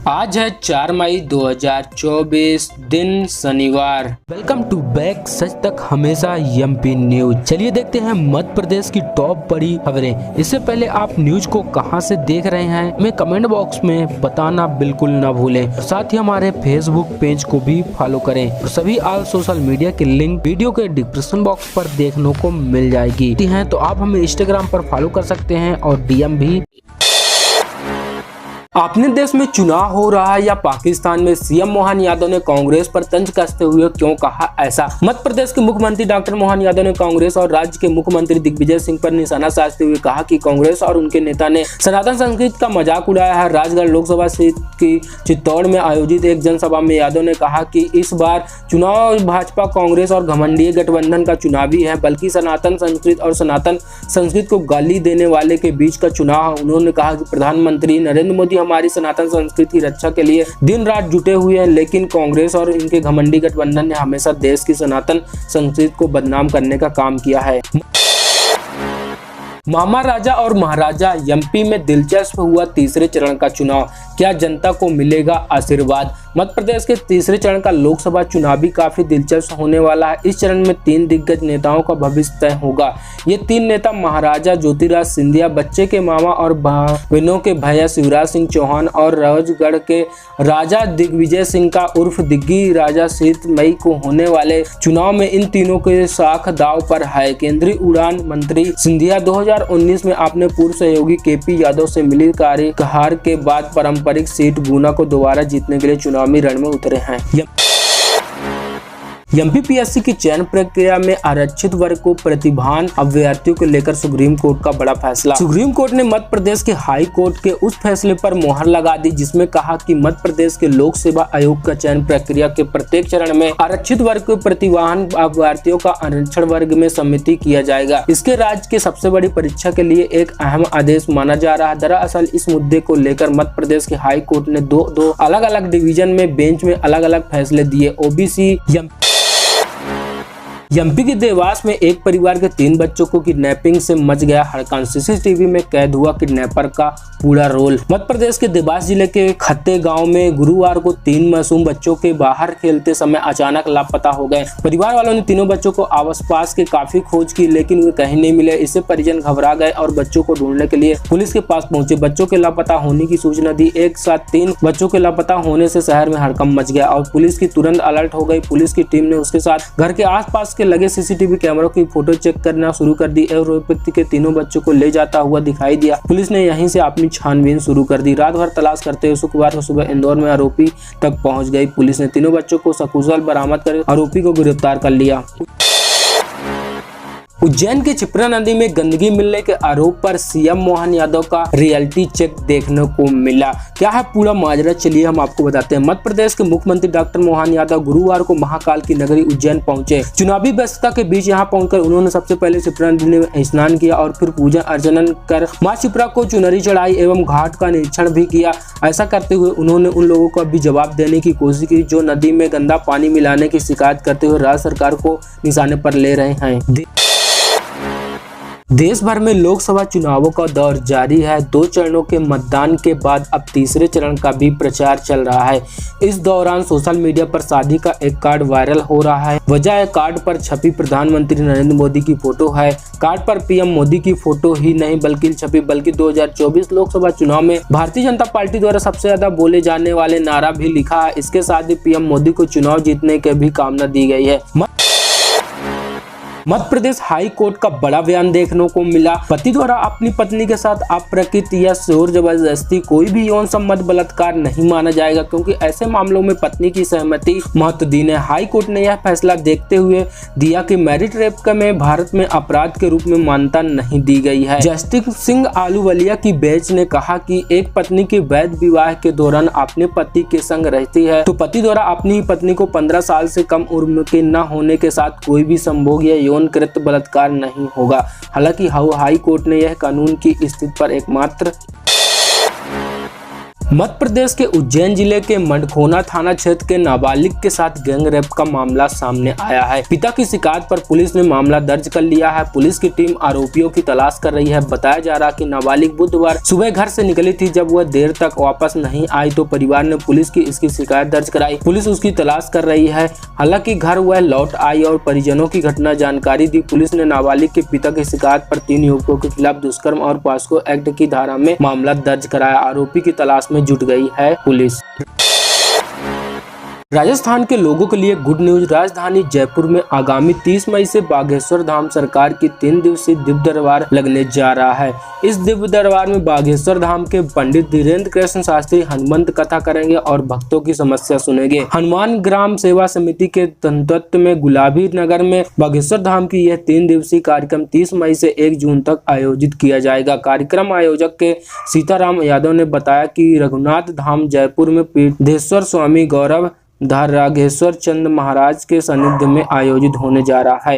आज है 4 मई 2024 दिन शनिवार। वेलकम टू बैक सच तक हमेशा एमपी न्यूज। चलिए देखते हैं मध्य प्रदेश की टॉप बड़ी खबरें। इससे पहले आप न्यूज को कहां से देख रहे हैं हमें कमेंट बॉक्स में बताना बिल्कुल ना भूलें। साथ ही हमारे फेसबुक पेज को भी फॉलो करें और सभी ऑल सोशल मीडिया के लिंक वीडियो के डिस्क्रिप्शन बॉक्स पर देखने को मिल जाएगी। तो आप हमें इंस्टाग्राम पर फॉलो कर सकते हैं और डीएम भी। अपने देश में चुनाव हो रहा है या पाकिस्तान में, सीएम मोहन यादव ने कांग्रेस पर तंज कसते हुए क्यों कहा ऐसा। मध्य प्रदेश के मुख्यमंत्री डॉक्टर मोहन यादव ने कांग्रेस और राज्य के मुख्यमंत्री दिग्विजय सिंह पर निशाना साधते हुए कहा कि कांग्रेस और उनके नेता ने सनातन संस्कृति का मजाक उड़ाया है। राजगढ़ लोकसभा सीट की चित्तौड़ में आयोजित एक जनसभा में यादव ने कहा कि इस बार चुनाव भाजपा कांग्रेस और घमंडी गठबंधन का चुनावी है, बल्कि सनातन संस्कृति और सनातन संस्कृति को गाली देने वाले के बीच का चुनाव है। उन्होंने कहा कि प्रधानमंत्री नरेंद्र मोदी हमारी सनातन संस्कृति की रक्षा के लिए दिन रात जुटे हुए हैं, लेकिन कांग्रेस और इनके घमंडी गठबंधन ने हमेशा देश की सनातन संस्कृति को बदनाम करने का काम किया है। मामा राजा और महाराजा एमपी में दिलचस्प हुआ तीसरे चरण का चुनाव, क्या जनता को मिलेगा आशीर्वाद। मध्य प्रदेश के तीसरे चरण का लोकसभा चुनाव भी काफी दिलचस्प होने वाला है। इस चरण में 3 दिग्गज नेताओं का भविष्य तय होगा। ये 3 नेता महाराजा ज्योतिराज सिंधिया, बच्चे के मामा और बहनों के भैया शिवराज सिंह चौहान और राजगढ़ के राजा दिग्विजय सिंह का उर्फ दिग्गी राजा 7 मई को होने वाले चुनाव में इन तीनों के साख दाव पर है। केंद्रीय उड़ान मंत्री सिंधिया 2019 में अपने पूर्व सहयोगी केपी यादव से मिली हार के बाद पारंपरिक सीट गुना को दोबारा जीतने के लिए चुनावी रण में उतरे हैं। एमपीपीएससी की चयन प्रक्रिया में आरक्षित वर्ग को प्रतिभान अभ्यर्थियों को लेकर सुप्रीम कोर्ट का बड़ा फैसला। सुप्रीम कोर्ट ने मध्य प्रदेश के हाई कोर्ट के उस फैसले पर मोहर लगा दी जिसमें कहा कि मध्य प्रदेश के लोक सेवा आयोग का चयन प्रक्रिया के प्रत्येक चरण में आरक्षित वर्ग को प्रतिभान अभ्यर्थियों का आरक्षण वर्ग में सम्मिलित किया जाएगा। इसके राज्य के सबसे बड़ी परीक्षा के लिए एक अहम आदेश माना जा रहा है। दरअसल इस मुद्दे को लेकर मध्य प्रदेश के हाई कोर्ट ने दो अलग अलग डिवीजन में बेंच में अलग अलग फैसले दिए। ओबीसी एमपी के देवास में एक परिवार के 3 बच्चों को किडनैपिंग से मच गया हड़कंप। सीसीटीवी में कैद हुआ किडनैपर का पूरा रोल। मध्य प्रदेश के देवास जिले के खत्ते गांव में गुरुवार को 3 मासूम बच्चों के बाहर खेलते समय अचानक लापता हो गए। परिवार वालों ने तीनों बच्चों को आसपास के काफी खोज की, लेकिन वे कहीं नहीं मिले। इससे परिजन घबरा गए और बच्चों को ढूंढने के लिए पुलिस के पास पहुंचे। बच्चों के लापता होने की सूचना दी। एक साथ 3 बच्चों के लापता होने से शहर में हड़कंप मच गया और पुलिस की तुरंत अलर्ट हो गई। पुलिस की टीम ने उसके साथ घर के आसपास लगे सीसीटीवी कैमरों की फोटो चेक करना शुरू कर दी और व्यक्ति के तीनों बच्चों को ले जाता हुआ दिखाई दिया। पुलिस ने यहीं से अपनी छानबीन शुरू कर दी। रात भर तलाश करते हुए शुक्रवार को सुबह इंदौर में आरोपी तक पहुंच गई। पुलिस ने तीनों बच्चों को सकुशल बरामद कर आरोपी को गिरफ्तार कर लिया। उज्जैन के क्षिप्रा नदी में गंदगी मिलने के आरोप पर सीएम मोहन यादव का रियलिटी चेक देखने को मिला। क्या है पूरा माजरा, चलिए हम आपको बताते हैं। मध्य प्रदेश के मुख्यमंत्री डॉक्टर मोहन यादव गुरुवार को महाकाल की नगरी उज्जैन पहुंचे। चुनावी व्यस्तता के बीच यहां पहुंचकर उन्होंने सबसे पहले क्षिप्रा नदी में स्नान किया और फिर पूजा अर्चना कर मां क्षिप्रा को चुनरी चढ़ाई एवं घाट का निरीक्षण भी किया। ऐसा करते हुए उन्होंने उन लोगों को भी जवाब देने की कोशिश की जो नदी में गंदा पानी मिलाने की शिकायत करते हुए राज्य सरकार को निशाने पर ले रहे हैं। देश भर में लोकसभा चुनावों का दौर जारी है। 2 चरणों के मतदान के बाद अब तीसरे चरण का भी प्रचार चल रहा है। इस दौरान सोशल मीडिया पर शादी का एक कार्ड वायरल हो रहा है। वजह है कार्ड पर छपी प्रधानमंत्री नरेंद्र मोदी की फोटो है। कार्ड पर पीएम मोदी की फोटो ही नहीं बल्कि 2024 लोकसभा चुनाव में भारतीय जनता पार्टी द्वारा सबसे ज्यादा बोले जाने वाले नारा भी लिखा है। इसके साथ ही पीएम मोदी को चुनाव जीतने की भी कामना दी गई है। मध्य प्रदेश हाई कोर्ट का बड़ा बयान देखने को मिला। पति द्वारा अपनी पत्नी के साथ अप्रकृति या जोर जबरदस्ती कोई भी यौन संबंध बलात्कार नहीं माना जाएगा, क्योंकि ऐसे मामलों में पत्नी की सहमति महत्वहीन है। हाई कोर्ट ने यह फैसला देखते हुए दिया कि मैरिड रेप में भारत में अपराध के रूप में मान्यता नहीं दी गई है। जस्टिस सिंह आलूवालिया की बेंच ने कहा कि एक पत्नी के वैध विवाह के दौरान अपने पति के संग रहती है तो पति द्वारा अपनी पत्नी को 15 साल से कम उम्र के न होने के साथ कोई भी संभोग या यौनकृत बलात्कार नहीं होगा। हालांकि हाई कोर्ट ने यह कानून की स्थिति पर एकमात्र मध्य प्रदेश के उज्जैन जिले के मंडखोना थाना क्षेत्र के नाबालिग के साथ गैंग रेप का मामला सामने आया है। पिता की शिकायत पर पुलिस ने मामला दर्ज कर लिया है। पुलिस की टीम आरोपियों की तलाश कर रही है। बताया जा रहा कि नाबालिग बुधवार सुबह घर से निकली थी। जब वह देर तक वापस नहीं आई तो परिवार ने पुलिस की इसकी शिकायत दर्ज कराई। पुलिस उसकी तलाश कर रही है। हालांकि घर वह लौट आई और परिजनों की घटना जानकारी दी। पुलिस ने नाबालिग के पिता की शिकायत पर 3 युवकों के खिलाफ दुष्कर्म और पॉक्सो एक्ट की धारा में मामला दर्ज कराया। आरोपी की तलाश में जुट गई है पुलिस। राजस्थान के लोगों के लिए गुड न्यूज। राजधानी जयपुर में आगामी 30 मई से बागेश्वर धाम सरकार की 3 दिवसीय दिव्य दरबार लगने जा रहा है। इस दिव्य दरबार में बागेश्वर धाम के पंडित धीरेन्द्र कृष्ण शास्त्री हनुमंत कथा करेंगे और भक्तों की समस्या सुनेंगे। हनुमान ग्राम सेवा समिति के तंत्रत्व में गुलाबी नगर में बागेश्वर धाम की यह 3 दिवसीय कार्यक्रम 30 मई से 1 जून तक आयोजित किया जाएगा। कार्यक्रम आयोजक के सीताराम यादव ने बताया कि रघुनाथ धाम जयपुर में पीठेश्वर स्वामी गौरव राघेश्वर चंद्र महाराज के सानिध्य में आयोजित होने जा रहा है।